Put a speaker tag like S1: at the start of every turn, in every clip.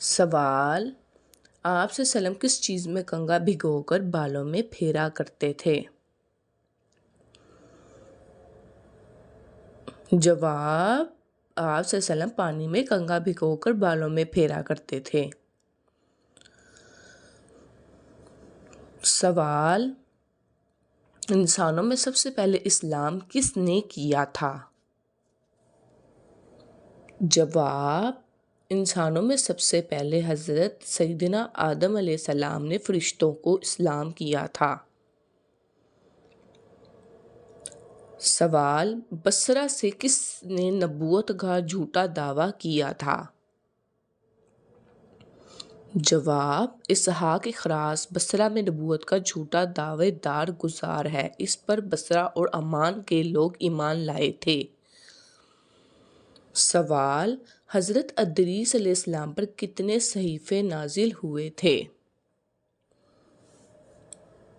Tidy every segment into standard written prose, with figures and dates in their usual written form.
S1: سوال: آپ سے سلم کس چیز میں کنگھا بھگو کر بالوں میں پھیرا کرتے تھے؟ جواب: آپ سے سلم پانی میں کنگھا بھگو کر بالوں میں پھیرا کرتے تھے۔ سوال: انسانوں میں سب سے پہلے اسلام کس نے کیا تھا؟ جواب: انسانوں میں سب سے پہلے حضرت سیدنا آدم علیہ السلام نے فرشتوں کو اسلام کیا تھا۔ سوال: بصرہ سے کس نے نبوت کا جھوٹا دعویٰ کیا تھا؟ جواب: اسحاق خراش بصرہ میں نبوت کا جھوٹا دعوے دار گزار ہے۔ اس پر بصرہ اور عمان کے لوگ ایمان لائے تھے۔ سوال: حضرت ادریس علیہ السلام پر کتنے صحیفے نازل ہوئے تھے؟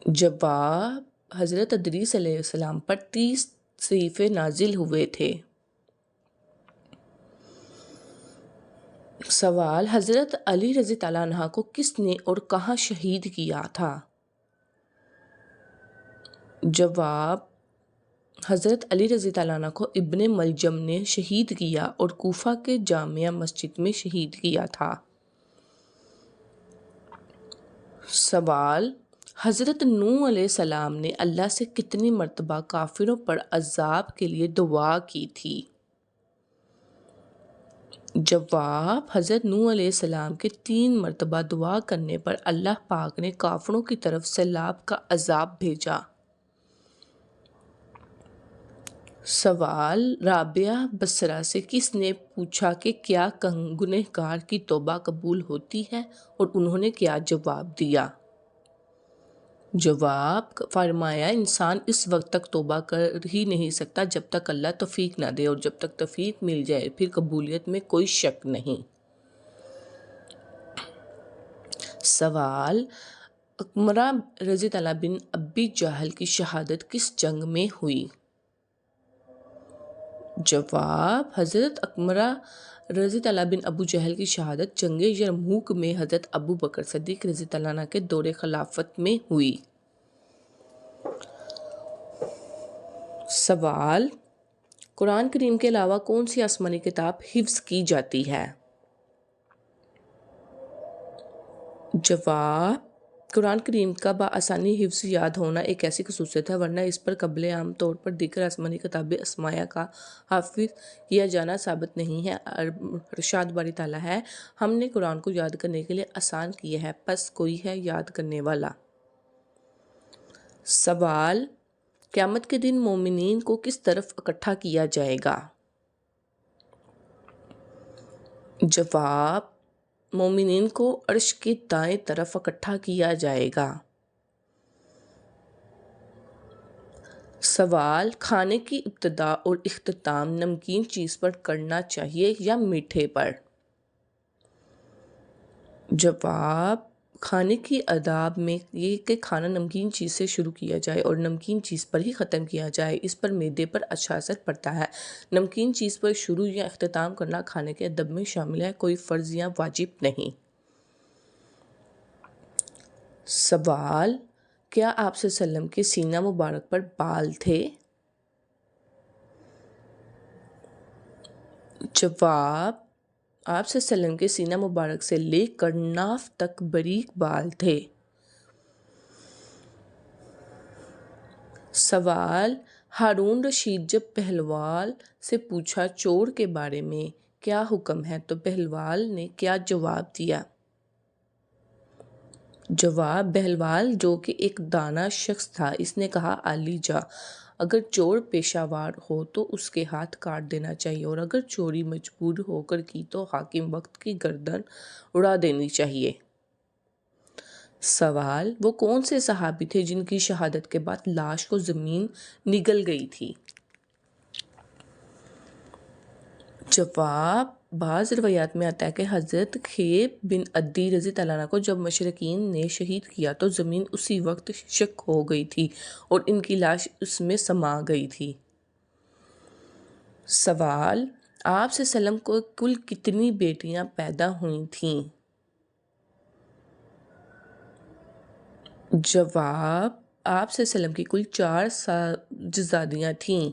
S1: جواب: حضرت ادریس علیہ السلام پر 30 صحیفے نازل ہوئے تھے۔ سوال: حضرت علی رضی اللہ عنہ کو کس نے اور کہاں شہید کیا تھا؟ جواب: حضرت علی رضی اللہ عنہ کو ابن ملجم نے شہید کیا اور کوفہ کے جامع مسجد میں شہید کیا تھا۔ سوال: حضرت نوح علیہ السلام نے اللہ سے کتنی مرتبہ کافروں پر عذاب کے لیے دعا کی تھی؟ جواب: حضرت نوح علیہ السلام کے 3 مرتبہ دعا کرنے پر اللہ پاک نے کافروں کی طرف سیلاب کا عذاب بھیجا۔ سوال: رابعہ بصرہ سے کس نے پوچھا کہ کیا گنہگار کی توبہ قبول ہوتی ہے اور انہوں نے کیا جواب دیا؟ جواب: فرمایا انسان اس وقت تک توبہ کر ہی نہیں سکتا جب تک اللہ توفیق نہ دے، اور جب تک توفیق مل جائے پھر قبولیت میں کوئی شک نہیں۔ سوال: اقمرہ رضی اللہ بن ابی جہل کی شہادت کس جنگ میں ہوئی؟ جواب: حضرت اقمرہ رضی اللہ بن ابو جہل کی شہادت جنگ یرموک میں حضرت ابو بکر صدیق رضی اللہ عنہ کے دور خلافت میں ہوئی۔ سوال: قرآن کریم کے علاوہ کون سی آسمانی کتاب حفظ کی جاتی ہے؟ جواب: قرآن کریم کا بآسانی حفظ یاد ہونا ایک ایسی خصوصیت ہے، ورنہ اس پر قبل عام طور پر دیگر آسمانی کتابیں اسماء کا حفظ کیا جانا ثابت نہیں ہے۔ ارشاد باری تعالیٰ ہے: ہم نے قرآن کو یاد کرنے کے لیے آسان کیا ہے، پس کوئی ہے یاد کرنے والا۔ سوال: قیامت کے دن مومنین کو کس طرف اکٹھا کیا جائے گا؟ جواب: مومنین کو عرش کی دائیں طرف اکٹھا کیا جائے گا۔ سوال: کھانے کی ابتدا اور اختتام نمکین چیز پر کرنا چاہیے یا میٹھے پر؟ جواب: کھانے کی آداب میں یہ کہ کھانا نمکین چیز سے شروع کیا جائے اور نمکین چیز پر ہی ختم کیا جائے، اس پر معدے پر اچھا اثر پڑتا ہے۔ نمکین چیز پر شروع یا اختتام کرنا کھانے کے ادب میں شامل ہے، کوئی فرض یا واجب نہیں۔ سوال: کیا آپ صلی اللہ علیہ وسلم کے سینہ مبارک پر بال تھے؟ جواب: آپ صلی اللہ علیہ وسلم کے سینہ مبارک سے لے کر ناف تک باریک بال تھے۔ سوال: ہارون رشید جب بہلول سے پوچھا چور کے بارے میں کیا حکم ہے تو بہلول نے کیا جواب دیا؟ جواب: بہلول جو کہ ایک دانا شخص تھا، اس نے کہا علی جا، اگر چور پیشہ ور ہو تو اس کے ہاتھ کاٹ دینا چاہیے، اور اگر چوری مجبور ہو کر کی تو حاکم وقت کی گردن اڑا دینی چاہیے۔ سوال: وہ کون سے صحابی تھے جن کی شہادت کے بعد لاش کو زمین نگل گئی تھی؟ جواب: بعض روایات میں آتا ہے کہ حضرت خیب بن عدی رضی اللہ عنہ کو جب مشرکین نے شہید کیا تو زمین اسی وقت شق ہو گئی تھی اور ان کی لاش اس میں سما گئی تھی۔ سوال: آپ صلی اللہ علیہ وسلم کو کل کتنی بیٹیاں پیدا ہوئی تھیں؟ جواب: آپ صلی اللہ علیہ وسلم کی کل 4 ساجزادیاں تھیں۔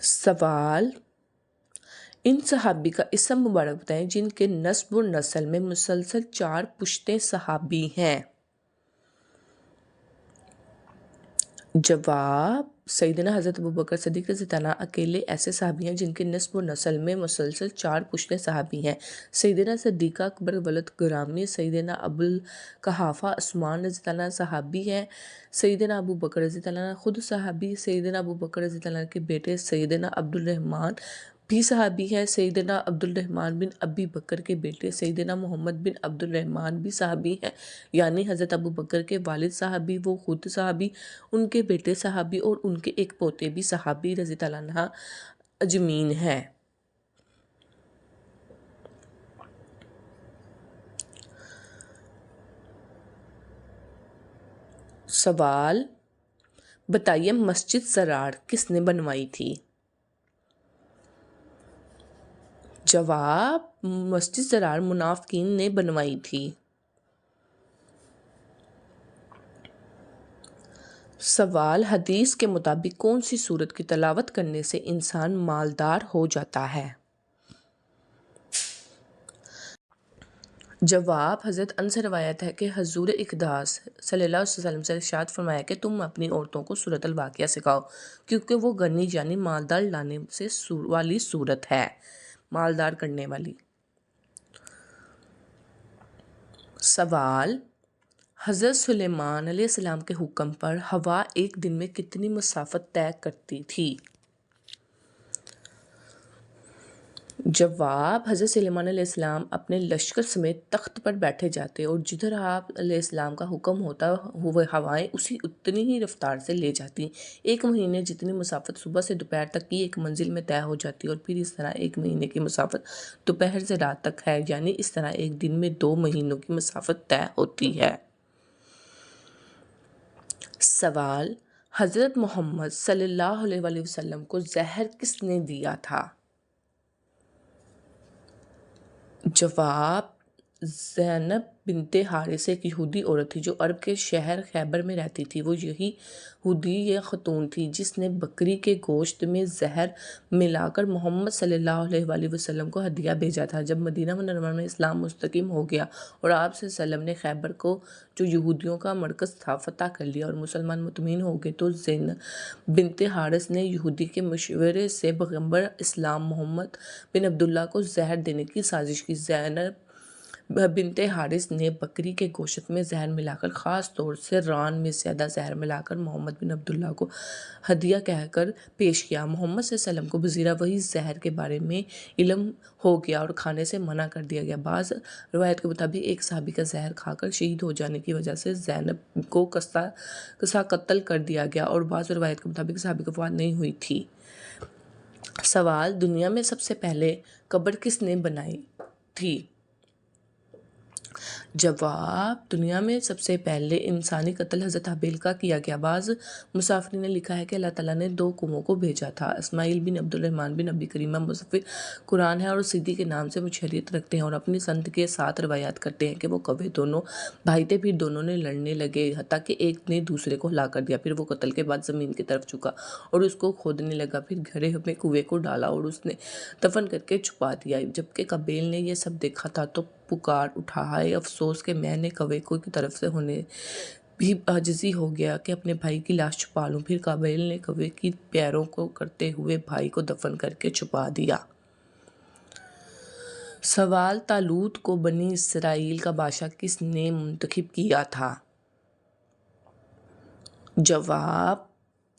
S1: سوال: ان صحابی کا اسم مبارک بتائیں جن کے نسب و نسل میں مسلسل 4 پشتیں صحابی ہیں۔ جواب: سیدنا حضرت ابوبکر صدیق رضی اللہ عنہ اکیلے ایسے صحابی ہیں جن کے نسب و نسل میں مسلسل 4 پشتیں صحابی ہیں۔ سیدنا صدیقہ اکبر ولد گرامی سیدنا ابوالقحافہ عثمان رضی اللہ عنہ صحابی ہیں۔ سیدنا ابوبکر رضی اللہ عنہ خود صحابی، سیدنا ابوبکر رضی اللہ عنہ کے بیٹے سیدنا عبدالرحمن بھی صحابی ہیں۔ سیدنا عبدالرحمن بن ابی بکر کے بیٹے سیدنا محمد بن عبدالرحمن بھی صحابی ہیں، یعنی حضرت ابوبکر کے والد صحابی، وہ خود صحابی، ان کے بیٹے صحابی اور ان کے ایک پوتے بھی صحابی رضی اللہ عنہ اجمعین ہیں۔ سوال: بتائیے مسجد ضرار کس نے بنوائی تھی؟ جواب: مسجد ضرار منافقین نے بنوائی تھی۔ سوال: حدیث کے مطابق کون سی سورت کی تلاوت کرنے سے انسان مالدار ہو جاتا ہے؟ جواب: حضرت انس سے روایت ہے کہ حضور اقدس صلی اللہ علیہ وسلم سے ارشاد فرمایا کہ تم اپنی عورتوں کو سورۃ الواقعہ سکھاؤ کیونکہ وہ غنی یعنی مالدار لانے سے والی سورت ہے، مالدار کرنے والی۔ سوال: حضرت سلیمان علیہ السلام کے حکم پر ہوا ایک دن میں کتنی مسافت طے کرتی تھی؟ جواب: حضرت سلیمان علیہ السلام اپنے لشکر سمیت تخت پر بیٹھے جاتے اور جدھر آپ علیہ السلام کا حکم ہوتا وہ ہوائیں اتنی ہی رفتار سے لے جاتی۔ ایک مہینے جتنی مسافت صبح سے دوپہر تک کی ایک منزل میں طے ہو جاتی اور پھر اس طرح ایک مہینے کی مسافت دوپہر سے رات تک ہے، یعنی اس طرح ایک دن میں 2 مہینوں کی مسافت طے ہوتی ہے۔ سوال: حضرت محمد صلی اللہ علیہ وسلم کو زہر کس نے دیا تھا؟ جواب: زینب بنت حارث ایک یہودی عورت تھی جو عرب کے شہر خیبر میں رہتی تھی۔ وہ یہی یہودی خاتون تھی جس نے بکری کے گوشت میں زہر ملا کر محمد صلی اللہ علیہ وسلم کو ہدیہ بھیجا تھا۔ جب مدینہ منورہ میں اسلام مستحکم ہو گیا اور آپ صلی اللہ علیہ وسلم نے خیبر کو جو یہودیوں کا مرکز تھا فتح کر لیا اور مسلمان مطمئن ہو گئے تو زینب بنت حارث نے یہودی کے مشورے سے پیغمبر اسلام محمد بن عبداللہ کو زہر دینے کی سازش کی۔ زینب بنت حارث نے بکری کے گوشت میں زہر ملا کر، خاص طور سے ران میں زیادہ زہر ملا کر محمد بن عبداللہ کو ہدیہ کہہ کر پیش کیا۔ محمد صلی اللہ علیہ وسلم کو بظاہر وحی زہر کے بارے میں علم ہو گیا اور کھانے سے منع کر دیا گیا۔ بعض روایت کے مطابق ایک صحابی کا زہر کھا کر شہید ہو جانے کی وجہ سے زینب کو کسا قتل کر دیا گیا اور بعض روایت کے مطابق صحابی کو وفات نہیں ہوئی تھی۔ سوال: دنیا میں سب سے پہلے قبر کس نے بنائی تھی؟ جواب: دنیا میں سب سے پہلے انسانی قتل حضرت حابیل کا کیا گیا۔ بعض مصنفین نے لکھا ہے کہ اللہ تعالیٰ نے 2 کنووں کو بھیجا تھا۔ اسماعیل بن عبدالرحمن بن ابی کریمہ مصنف قرآن ہیں اور سیدی کے نام سے مشہوریت رکھتے ہیں اور اپنی سند کے ساتھ روایات کرتے ہیں کہ وہ کوے دونوں بھائی تھے، پھر دونوں نے لڑنے لگے حتیٰ کہ ایک نے دوسرے کو ہلاک کر دیا، پھر وہ قتل کے بعد زمین کی طرف جھکا اور اس کو کھودنے لگا، پھر گھرے میں کنویں کو ڈالا اور اس نے دفن کر کے چھپا دیا۔ جبکہ قابیل نے یہ سب دیکھا تھا تو پکار اٹھا، ہائے افسوس کہ میں نے کوے کی طرف سے ہونے بھی عاجزی ہو گیا کہ اپنے بھائی کی لاش چھپا لوں۔ پھر قابیل نے کوے کی پیروں کو کرتے ہوئے بھائی کو دفن کر کے چھپا دیا۔ سوال: طالوت کو بنی اسرائیل کا بادشاہ کس نے منتخب کیا تھا؟ جواب: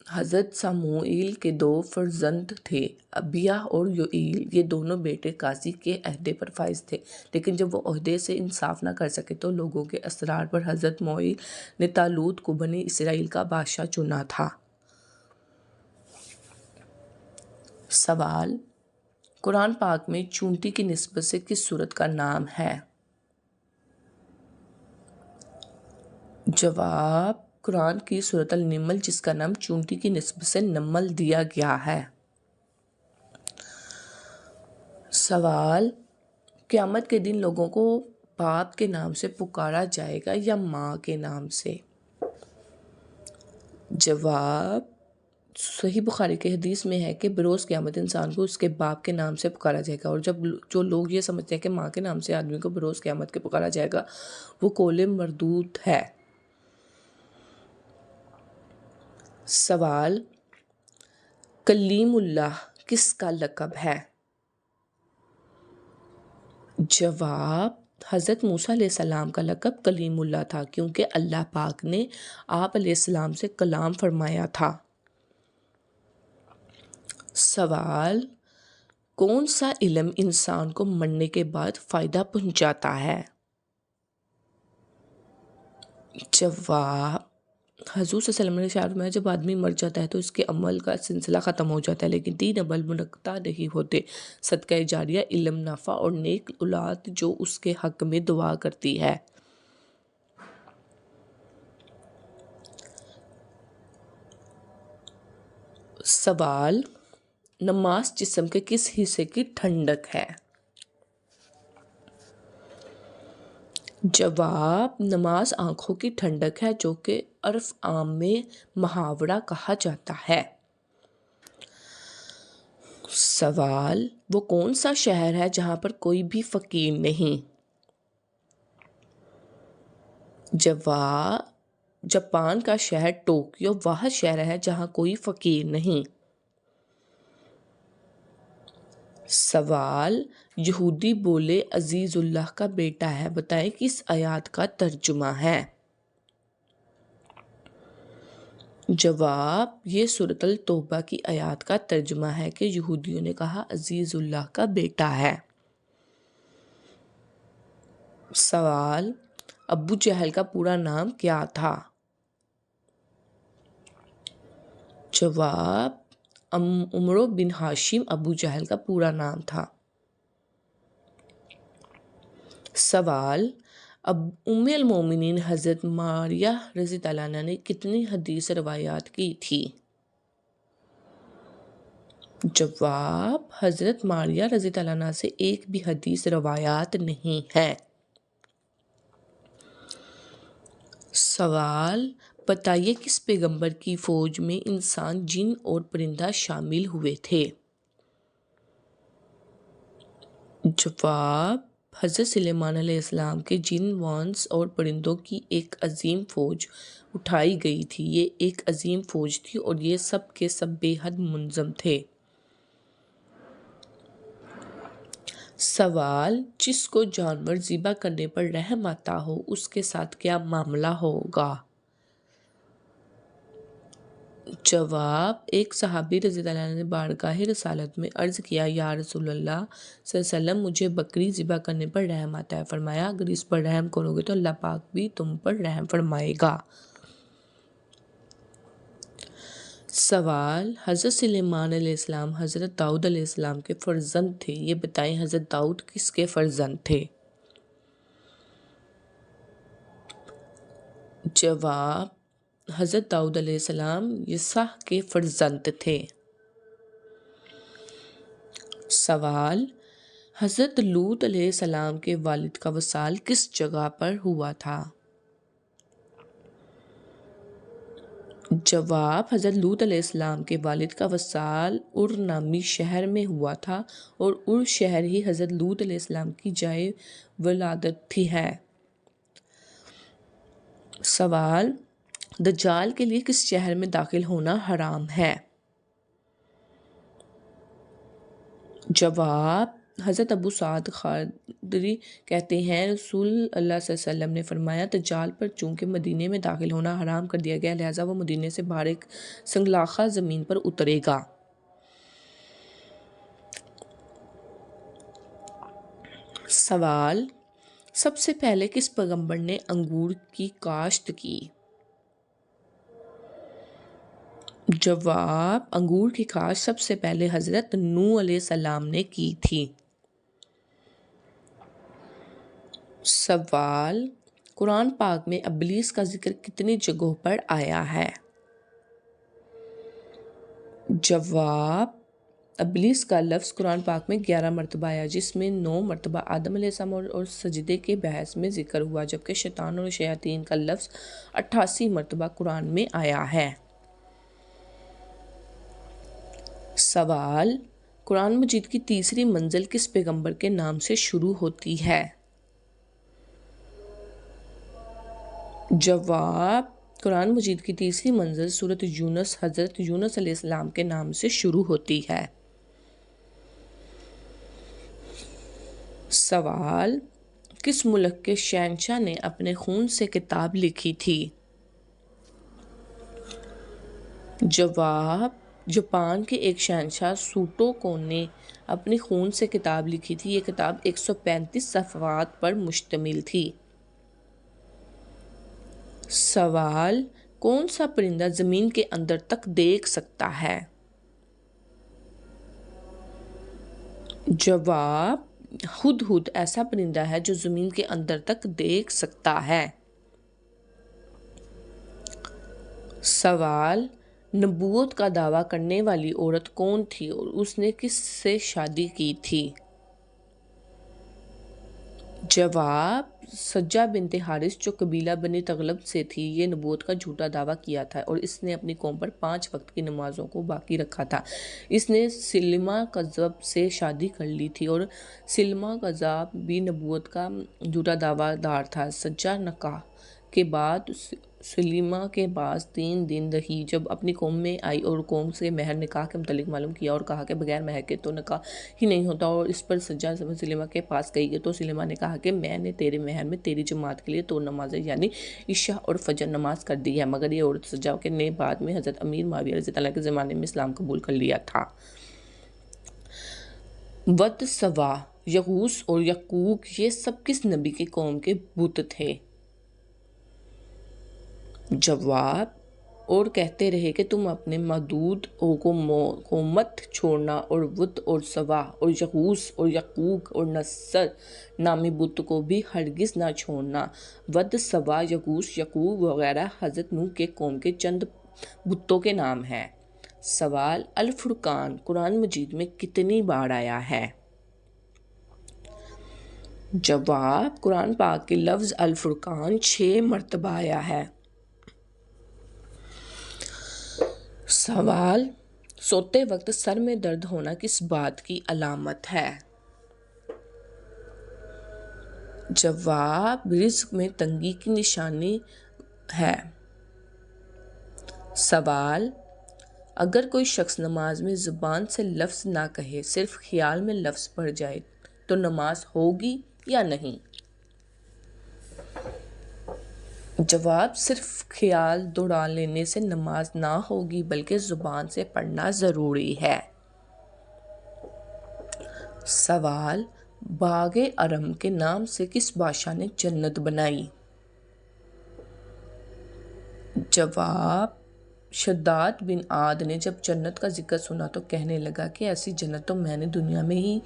S1: حضرت سموئیل کے 2 فرزند تھے، ابیہ اور یوئیل۔ یہ دونوں بیٹے قاضی کے عہدے پر فائز تھے، لیکن جب وہ عہدے سے انصاف نہ کر سکے تو لوگوں کے اصرار پر حضرت سموئیل نے طالوت کو بنی اسرائیل کا بادشاہ چنا تھا۔ سوال: قرآن پاک میں چونٹی کی نسبت سے کس سورت کا نام ہے؟ جواب: قرآن کی سورۃ النمل جس کا نام چونٹی کی نسبت سے نمل دیا گیا ہے۔ سوال: قیامت کے دن لوگوں کو باپ کے نام سے پکارا جائے گا یا ماں کے نام سے؟ جواب، صحیح بخاری کے حدیث میں ہے کہ بروز قیامت انسان کو اس کے باپ کے نام سے پکارا جائے گا، اور جب جو لوگ یہ سمجھتے ہیں کہ ماں کے نام سے آدمی کو بروز قیامت کے پکارا جائے گا، وہ قول مردود ہے۔ سوال، کلیم اللہ کس کا لقب ہے؟ جواب، حضرت موسیٰ علیہ السلام کا لقب کلیم اللہ تھا، کیونکہ اللہ پاک نے آپ علیہ السلام سے کلام فرمایا تھا۔ سوال، کون سا علم انسان کو مرنے کے بعد فائدہ پہنچاتا ہے؟ جواب، حضور صلی اللہ علیہ وسلم نے ارشاد فرمایا جب آدمی مر جاتا ہے تو اس کے عمل کا سلسلہ ختم ہو جاتا ہے، لیکن 3 عمل منقطع نہیں ہوتے: صدقہ جاریہ، علم نافع اور نیک اولاد جو اس کے حق میں دعا کرتی ہے۔ سوال، نماز جسم کے کس حصے کی ٹھنڈک ہے؟ جواب، نماز آنکھوں کی ٹھنڈک ہے، جو کہ عرف عام میں محاورہ کہا جاتا ہے۔ سوال، وہ کون سا شہر ہے جہاں پر کوئی بھی فقیر نہیں؟ جواب، جاپان کا شہر ٹوکیو وہ شہر ہے جہاں کوئی فقیر نہیں۔ سوال، یہودی بولے عزیز اللہ کا بیٹا ہے، بتائیں کس آیات کا ترجمہ ہے؟ جواب، یہ سورۃ التوبہ کی آیات کا ترجمہ ہے کہ یہودیوں نے کہا عزیز اللہ کا بیٹا ہے۔ سوال، ابو جہل کا پورا نام کیا تھا؟ جواب، عمرو بن ہاشم ابو جہل کا پورا نام تھا۔ سوال، ام المومنین حضرت ماریہ رضی اللہ عنہا نے کتنی حدیث روایات کی تھی؟ جواب، حضرت ماریہ رضی اللہ عنہا سے ایک بھی حدیث روایات نہیں ہے۔ سوال، بتائیے کس پیغمبر کی فوج میں انسان، جن اور پرندہ شامل ہوئے تھے؟ جواب، حضرت سلیمان علیہ السلام کے جن، وانس اور پرندوں کی ایک عظیم فوج اٹھائی گئی تھی۔ یہ ایک عظیم فوج تھی اور یہ سب کے سب بے حد منظم تھے۔ سوال، جس کو جانور ذبح کرنے پر رحم آتا ہو اس کے ساتھ کیا معاملہ ہوگا؟ جواب، ایک صحابی رضی اللہ عنہ نے بارگاہ رسالت میں عرض کیا، یا رسول اللہ صلی اللہ علیہ وسلم، مجھے بکری ذبح کرنے پر رحم آتا ہے۔ فرمایا، اگر اس پر رحم کرو گے تو اللہ پاک بھی تم پر رحم فرمائے گا۔ سوال، حضرت سلیمان علیہ السلام حضرت داؤد علیہ السلام کے فرزند تھے، یہ بتائیں حضرت داؤد کس کے فرزند تھے؟ جواب، حضرت داؤد علیہ السلام یسع کے فرزند تھے۔ سوال، حضرت لوط علیہ السلام کے والد کا وصال کس جگہ پر ہوا تھا؟ جواب، حضرت لوط علیہ السلام کے والد کا وصال ار نامی شہر میں ہوا تھا، اور ار شہر ہی حضرت لوط علیہ السلام کی جائے ولادت تھی ہے۔ سوال، دجال کے لیے کس شہر میں داخل ہونا حرام ہے؟ جواب، حضرت ابو سعد خدری کہتے ہیں، رسول اللہ صلی اللہ علیہ وسلم نے فرمایا، دجال پر چونکہ مدینے میں داخل ہونا حرام کر دیا گیا، لہٰذا وہ مدینے سے باہر ایک سنگلاخہ زمین پر اترے گا۔ سوال، سب سے پہلے کس پیغمبر نے انگور کی کاشت کی؟ جواب، انگور کی کاشت سب سے پہلے حضرت نوح علیہ السلام نے کی تھی۔ سوال، قرآن پاک میں ابلیس کا ذکر کتنی جگہوں پر آیا ہے؟ جواب، ابلیس کا لفظ قرآن پاک میں 11 مرتبہ آیا، جس میں 9 مرتبہ آدم علیہ السلام اور سجدے کے بحث میں ذکر ہوا، جبکہ شیطان اور شیاطین کا لفظ 88 مرتبہ قرآن میں آیا ہے۔ سوال: قرآن مجید کی تیسری منزل کس پیغمبر کے نام سے شروع ہوتی ہے؟ جواب: قرآن مجید کی تیسری منزل سورۃ یونس حضرت یونس علیہ السلام کے نام سے شروع ہوتی ہے۔ سوال: کس ملک کے شہنشاہ نے اپنے خون سے کتاب لکھی تھی؟ جواب: جاپان کے ایک شہنشاہ سوٹوکو نے اپنے خون سے کتاب لکھی تھی۔ یہ کتاب 135 صفحات پر مشتمل تھی۔ سوال: کون سا پرندہ زمین کے اندر تک دیکھ سکتا ہے؟ جواب: ہدہد ایسا پرندہ ہے جو زمین کے اندر تک دیکھ سکتا ہے۔ سوال: نبوت کا دعویٰ کرنے والی عورت کون تھی اور اس نے کس سے شادی کی تھی؟ جواب: سجہ بنت حارث جو قبیلہ بنی تغلب سے تھی، یہ نبوت کا جھوٹا دعویٰ کیا تھا اور اس نے اپنی قوم پر 5 وقت کی نمازوں کو باقی رکھا تھا۔ اس نے سلمہ کذاب سے شادی کر لی تھی اور سلمہ کذاب بھی نبوت کا جھوٹا دعویٰ دار تھا۔ سجہ نکاح کے بعد سلمہ کے پاس 3 دن رہی، جب اپنی قوم میں آئی اور قوم سے مہر نکاح کے متعلق معلوم کیا اور کہا کہ بغیر مہر کے تو نکاح ہی نہیں ہوتا، اور اس پر سجہ سلمہ کے پاس گئی تو سلمہ نے کہا کہ میں نے تیرے مہر میں تیری جماعت کے لیے 2 نمازیں یعنی عشاء اور فجر نماز کر دی ہے، مگر یہ عورت سجہ نے بعد میں حضرت امیر معاویہ رضی اللہ عنہ کے زمانے میں اسلام قبول کر لیا تھا۔ ود، سوا، یغوث اور یعوق یہ سب کس نبی کی قوم کے بت تھے؟ جواب: اور کہتے رہے کہ تم اپنے معدود کو مت چھوڑنا اور ود اور سوا اور یغوث اور یعوق اور نصر نامی بت کو بھی ہرگز نہ چھوڑنا۔ ود، سوا، یغوث، یعوق وغیرہ حضرت نوح کے قوم کے چند بتوں کے نام ہیں۔ سوال: الفرقان قرآن مجید میں کتنی بار آیا ہے؟ جواب: قرآن پاک کے لفظ الفرقان 6 مرتبہ آیا ہے۔ سوال: سوتے وقت سر میں درد ہونا کس بات کی علامت ہے؟ جواب: رزق میں تنگی کی نشانی ہے۔ سوال: اگر کوئی شخص نماز میں زبان سے لفظ نہ کہے، صرف خیال میں لفظ پڑھ جائے تو نماز ہوگی یا نہیں؟ جواب: صرف خیال دوڑا لینے سے نماز نہ ہوگی بلکہ زبان سے پڑھنا ضروری ہے۔ سوال: باغ ارم کے نام سے کس بادشاہ نے جنت بنائی؟ جواب: شداد بن عاد نے جب جنت کا ذکر سنا تو کہنے لگا کہ ایسی جنت تو میں نے دنیا میں ہی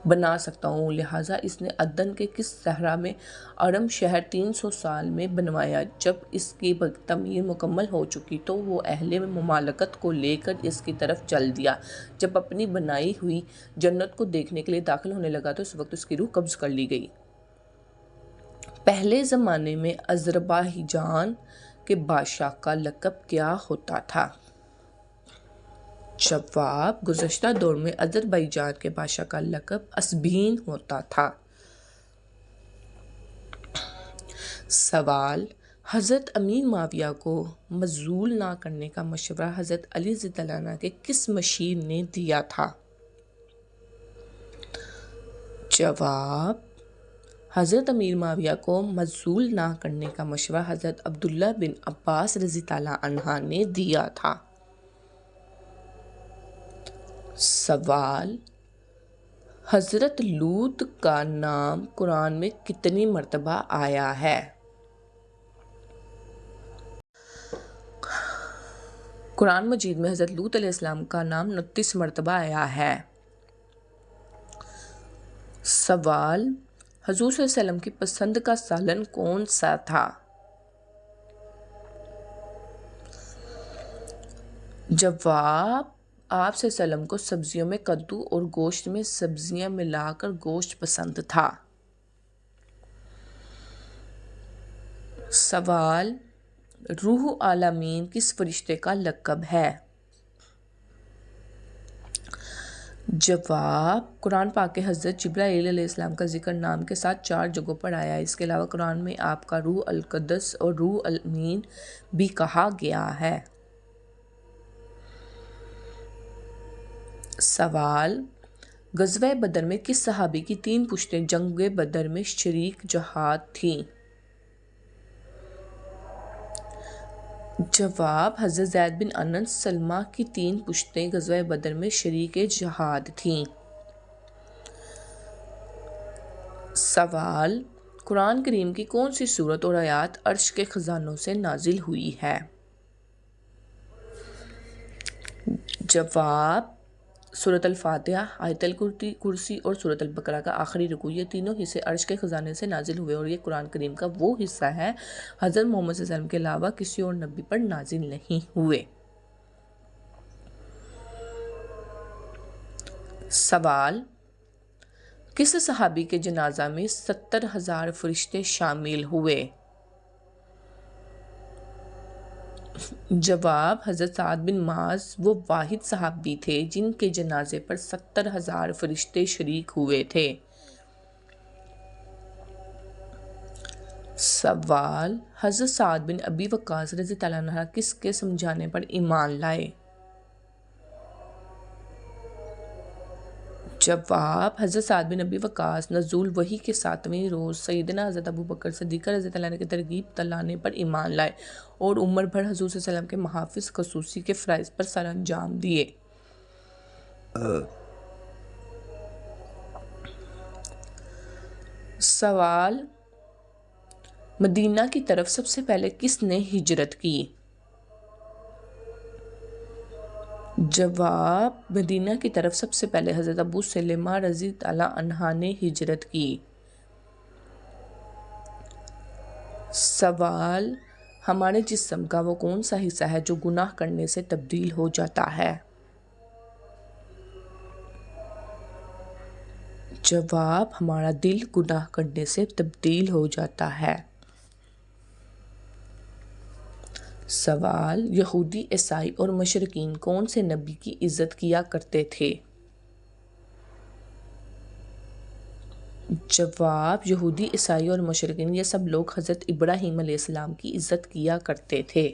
S1: بنا سکتا ہوں، لہٰذا اس نے عدن کے کس صحرا میں ارم شہر 300 سال میں بنوایا۔ جب اس کی تعمیر مکمل ہو چکی تو وہ اہل مملکت کو لے کر اس کی طرف چل دیا۔ جب اپنی بنائی ہوئی جنت کو دیکھنے کے لیے داخل ہونے لگا تو اس وقت اس کی روح قبض کر لی گئی۔ پہلے زمانے میں آذربائیجان کے بادشاہ کا لقب کیا ہوتا تھا؟ جواب: گزشتہ دور میں آذربائیجان کے بادشاہ کا لقب ازبین ہوتا تھا۔ سوال: حضرت امیر معاویہ کو معزول نہ کرنے کا مشورہ حضرت علی رضی اللہ عنہ کے کس مشیر نے دیا تھا؟ جواب: حضرت امیر معاویہ کو معزول نہ کرنے کا مشورہ حضرت عبداللہ بن عباس رضی اللہ عنہ نے دیا تھا۔ سوال: حضرت لوط کا نام قرآن میں کتنی مرتبہ آیا ہے؟ قرآن مجید میں حضرت لوط علیہ السلام کا نام 29 مرتبہ آیا ہے۔ سوال: حضور صلی اللہ علیہ وسلم کی پسند کا سالن کون سا تھا؟ جواب: آپ صلی اللہ علیہ وسلم کو سبزیوں میں کدو اور گوشت میں سبزیاں ملا کر گوشت پسند تھا؟ سوال، روح العالمین کس فرشتے کا لقب ہے؟ جواب، قرآن پاک کے حضرت جبرائیل علیہ السلام کا ذکر نام کے ساتھ 4 جگہوں پر آیا ہے۔ اس کے علاوہ قرآن میں آپ کا روح القدس اور روح الامین بھی کہا گیا ہے۔ سوال، غزوہ بدر میں کس صحابی کی 3 پشتیں جنگ بدر میں شریک جہاد تھیں؟ جواب، حضرت زید بن انس سلمہ کی 3 پشتیں غزوہ بدر میں شریک جہاد تھیں۔ سوال، قرآن کریم کی کون سی سورت اور آیات عرش کے خزانوں سے نازل ہوئی ہے؟ جواب، سورۃ الفاتحہ، آیت الکرسی اور سورۃ البقرہ کا آخری رکوع، یہ تینوں حصے عرش کے خزانے سے نازل ہوئے اور یہ قرآن کریم کا وہ حصہ ہے حضرت محمد صلی اللہ علیہ وسلم کے علاوہ کسی اور نبی پر نازل نہیں ہوئے۔ سوال، کس صحابی کے جنازہ میں 70,000 فرشتے شامل ہوئے؟ جواب، حضرت سعد بن معاذ وہ واحد صحابی تھے جن کے جنازے پر 70,000 فرشتے شریک ہوئے تھے۔ سوال، حضرت سعد بن ابی وقاص رضی اللہ عنہ کس کے سمجھانے پر ایمان لائے؟ جواب، حضرت سعد بن ابی وقاص نزول وحی کے 7ویں روز سیدنا حضرت ابوبکر صدیق رضی اللہ عنہ کی ترغیب دلانے پر ایمان لائے اور عمر بھر حضور صلی اللہ علیہ وسلم کے محافظ خصوصی کے فرائض پر سر انجام دیے۔ سوال، مدینہ کی طرف سب سے پہلے کس نے ہجرت کی؟ جواب، مدینہ کی طرف سب سے پہلے حضرت ابو سلمہ رضی اللہ عنہ نے ہجرت کی۔ سوال، ہمارے جسم کا وہ کون سا حصہ ہے جو گناہ کرنے سے تبدیل ہو جاتا ہے؟ جواب، ہمارا دل گناہ کرنے سے تبدیل ہو جاتا ہے۔ سوال، یہودی، عیسائی اور مشرکین کون سے نبی کی عزت کیا کرتے تھے؟ جواب، یہودی، عیسائی اور مشرکین یہ سب لوگ حضرت ابراہیم علیہ السلام کی عزت کیا کرتے تھے۔